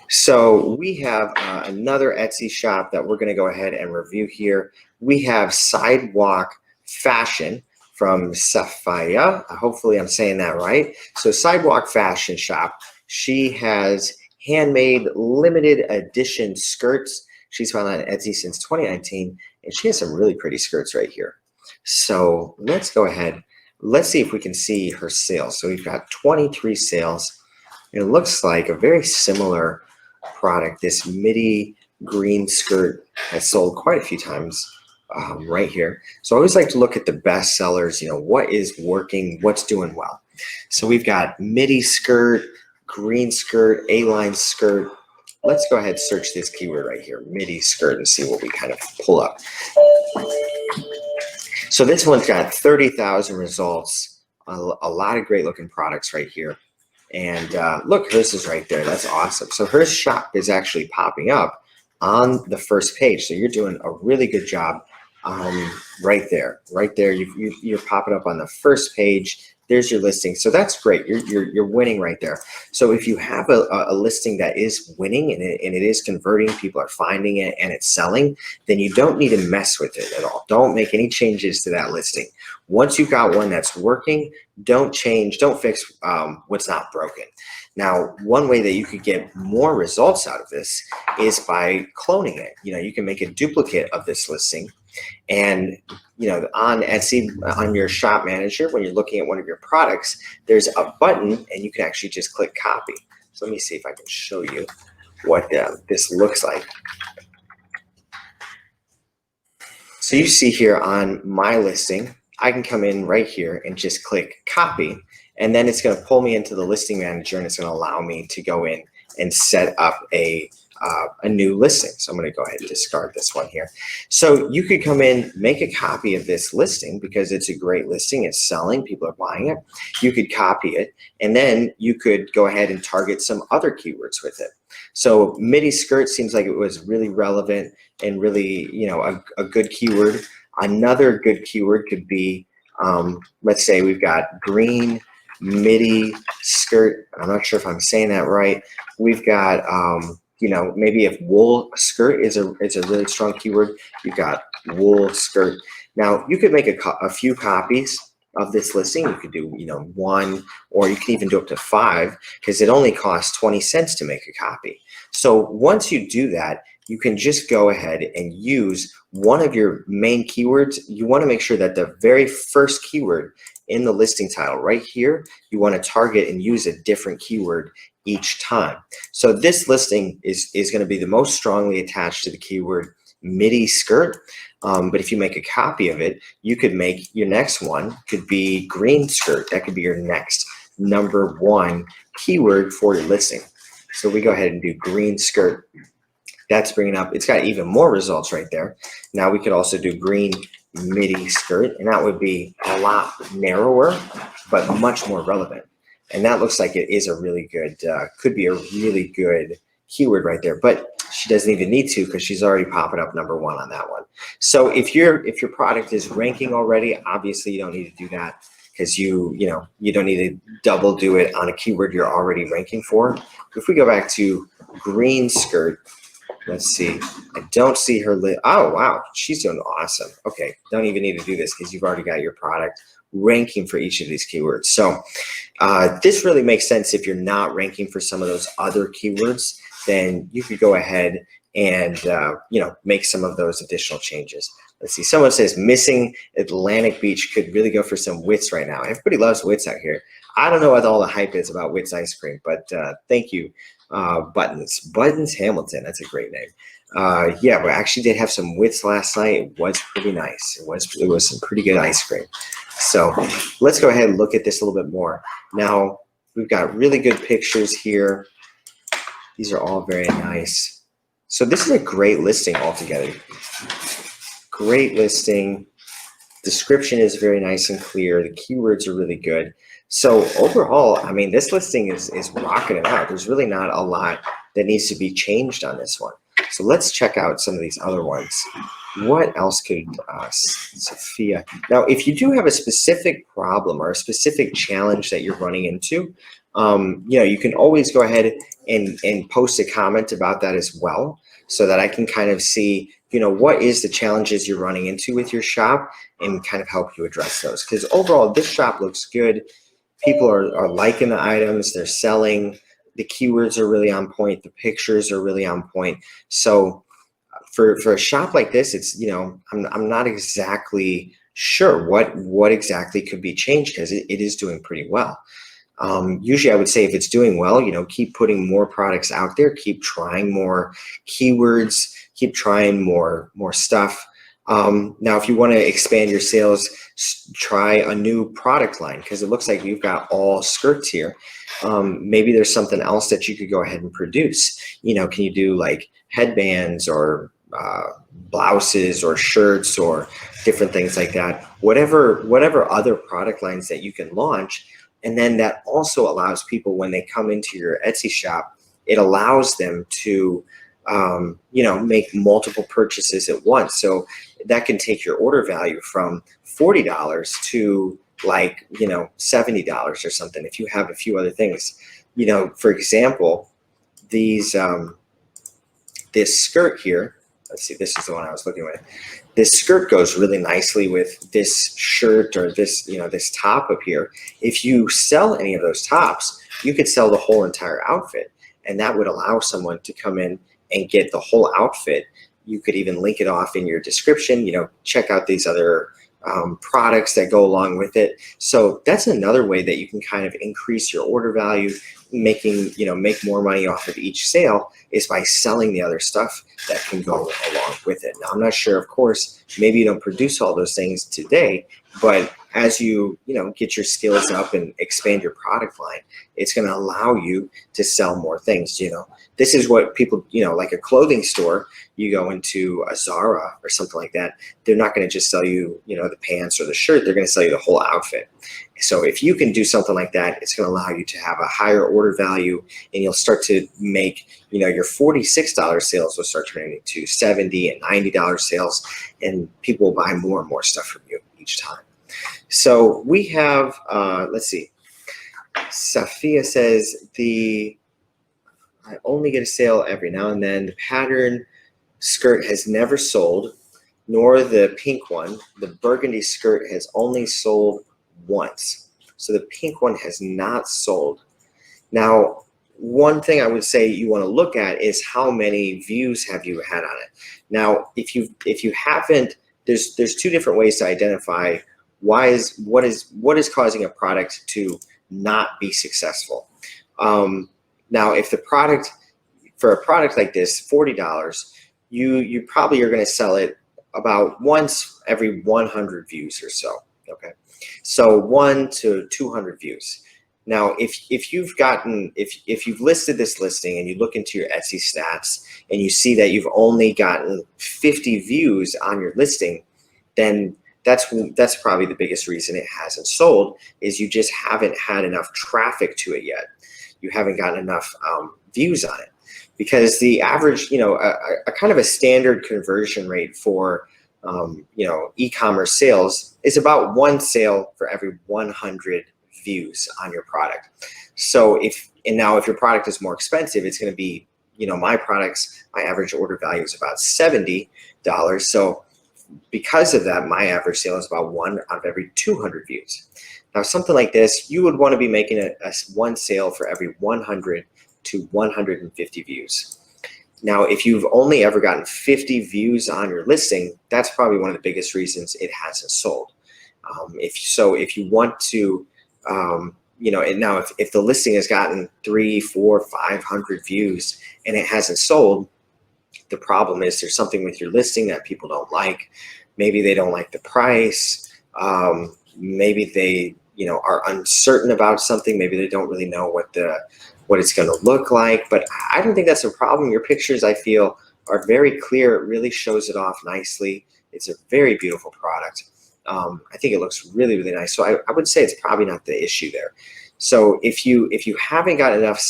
So we have another Etsy shop that we're going to go ahead and review here. We have Sidewalk Fashion from Safaya. Hopefully I'm saying that right. So Sidewalk Fashion Shop. She has handmade limited edition skirts. She's found on Etsy since 2019, and she has some really pretty skirts right here. So let's go ahead. Let's see if we can see her sales. So we've got 23 sales. It looks like a very similar product. This midi green skirt has sold quite a few times right here. So I always like to look at the best sellers, what is working, what's doing well. So we've got midi skirt, green skirt, A-line skirt. Let's go ahead and search this keyword right here, midi skirt, and see what we kind of pull up. So this one's got 30,000 results, a lot of great looking products right here. And look, hers is right there. That's awesome. So her shop is actually popping up on the first page. So you're doing a really good job right there. Right there, you're popping up on the first page. There's your listing. So that's great. You're winning right there. So if you have a listing that is winning and it is converting, people are finding it and it's selling, then you don't need to mess with it at all. Don't make any changes to that listing. Once you've got one that's working, don't change, don't fix what's not broken. Now, one way that you could get more results out of this is by cloning it. You can make a duplicate of this listing. And on Etsy, on your shop manager, when you're looking at one of your products, there's a button and you can actually just click copy. So let me see if I can show you what this looks like. So you see here on my listing, I can come in right here and just click copy, and then it's going to pull me into the listing manager and it's going to allow me to go in and set up a new listing. So I'm going to go ahead and discard this one here. So you could come in, make a copy of this listing because it's a great listing. It's selling. People are buying it. You could copy it, and then you could go ahead and target some other keywords with it. So midi skirt seems like it was really relevant and really, a good keyword. Another good keyword could be, let's say we've got green midi skirt. I'm not sure if I'm saying that right. We've got, maybe if wool skirt is a really strong keyword, you've got wool skirt. Now you could make a few copies of this listing. You could do, one, or you can even do up to 5 because it only costs 20 cents to make a copy. So once you do that, you can just go ahead and use one of your main keywords. You want to make sure that the very first keyword in the listing title right here, you want to target and use a different keyword each time. So this listing is going to be the most strongly attached to the keyword midi skirt. But if you make a copy of it, you could make your next one could be green skirt. That could be your next #1 keyword for your listing. So we go ahead and do green skirt. That's bringing up, it's got even more results right there. Now we could also do green midi skirt, and that would be a lot narrower, but much more relevant. And that looks like it is a really good, could be a really good keyword right there, but she doesn't even need to because she's already popping up #1 on that one. So if your product is ranking already, obviously you don't need to do that because you don't need to double do it on a keyword you're already ranking for. If we go back to green skirt, let's see. I don't see her oh, wow. She's doing awesome. Okay. Don't even need to do this because you've already got your product ranking for each of these keywords. So this really makes sense if you're not ranking for some of those other keywords, then you could go ahead and, make some of those additional changes. Let's see. Someone says missing Atlantic Beach could really go for some Wits right now. Everybody loves Wits out here. I don't know what all the hype is about Wits ice cream, but thank you. Buttons Hamilton, that's a great name. Yeah, we actually did have some Wits last night. It was pretty nice. It was some pretty good ice cream. So let's go ahead and look at this a little bit more. Now we've got really good pictures here. These are all very nice. So this is a great listing altogether. Great listing. Description is very nice and clear. The keywords are really good. So overall, I mean, this listing is rocking it out. There's really not a lot that needs to be changed on this one. So let's check out some of these other ones. What else could Sophia? Now, if you do have a specific problem or a specific challenge that you're running into, you can always go ahead and post a comment about that as well, so that I can kind of see, what is the challenges you're running into with your shop and kind of help you address those. Because overall, this shop looks good. People are liking the items, they're selling, the keywords are really on point, the pictures are really on point. So for a shop like this, it's, I'm not exactly sure what exactly could be changed, because it is doing pretty well. Usually I would say if it's doing well, keep putting more products out there, keep trying more keywords, keep trying more stuff. Now, if you want to expand your sales, try a new product line, because it looks like you've got all skirts here. Maybe there's something else that you could go ahead and produce. Can you do like headbands or blouses or shirts or different things like that? Whatever other product lines that you can launch. And then that also allows people, when they come into your Etsy shop, it allows them to, make multiple purchases at once. So that can take your order value from $40 to like, $70 or something, if you have a few other things. For example, this skirt here, let's see, this is the one I was looking at. This skirt goes really nicely with this shirt or this, this top up here. If you sell any of those tops, you could sell the whole entire outfit, and that would allow someone to come in and get the whole outfit. You could even link it off in your description, check out these other products that go along with it. So that's another way that you can kind of increase your order value, make more money off of each sale, is by selling the other stuff that can go along with it. Now, I'm not sure, of course, maybe you don't produce all those things today, but as you get your skills up and expand your product line, it's going to allow you to sell more things. This is what people, like a clothing store, you go into a Zara or something like that, they're not going to just sell you, the pants or the shirt, they're going to sell you the whole outfit. So if you can do something like that, it's going to allow you to have a higher order value, and you'll start to make, your $46 sales will start turning into $70 and $90 sales, and people will buy more and more stuff from you each time. So we have, let's see, Safia says, I only get a sale every now and then. The pattern skirt has never sold, nor the pink one. The burgundy skirt has only sold once. So the pink one has not sold. Now, one thing I would say you want to look at is how many views have you had on it. Now, if you haven't, there's two different ways to identify what is causing a product to not be successful. Now, if for a product like this, $40, you probably are going to sell it about once every 100 views or so. Okay, so 1 to 200 views. Now, if you've listed this listing and you look into your Etsy stats and you see that you've only gotten 50 views on your listing, then that's probably the biggest reason it hasn't sold, is you just haven't had enough traffic to it yet. You haven't gotten enough views on it, because the average, a kind of a standard conversion rate for e-commerce sales is about one sale for every 100 views on your product. So if your product is more expensive, it's going to be, my average order value is about $70. So because of that, my average sale is about 1 out of every 200 views. Now, something like this, you would want to be making a one sale for every 100 to 150 views. Now, if you've only ever gotten 50 views on your listing, that's probably one of the biggest reasons it hasn't sold. If you want to, and now if the listing has gotten 300, 400, 500 views and it hasn't sold, the problem is there's something with your listing that people don't like. Maybe they don't like the price. Maybe they, are uncertain about something. Maybe they don't really know what it's going to look like. But I don't think that's a problem. Your pictures, I feel, are very clear. It really shows it off nicely. It's a very beautiful product. I think it looks really, really nice. So I would say it's probably not the issue there. So if you haven't got enough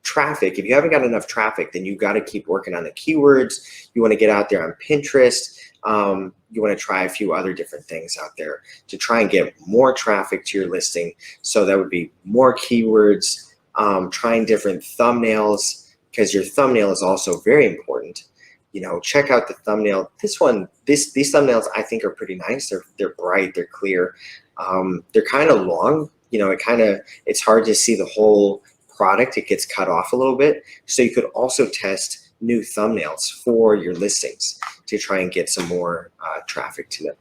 traffic. If you haven't got enough traffic, then you got to keep working on the keywords. You want to get out there on Pinterest. You want to try a few other different things out there to try and get more traffic to your listing. So that would be more keywords, trying different thumbnails, because your thumbnail is also very important. Check out the thumbnail. These thumbnails I think are pretty nice. They're bright, they're clear. They're kind of long. It's hard to see the whole product. It gets cut off a little bit. So you could also test new thumbnails for your listings to try and get some more traffic to them.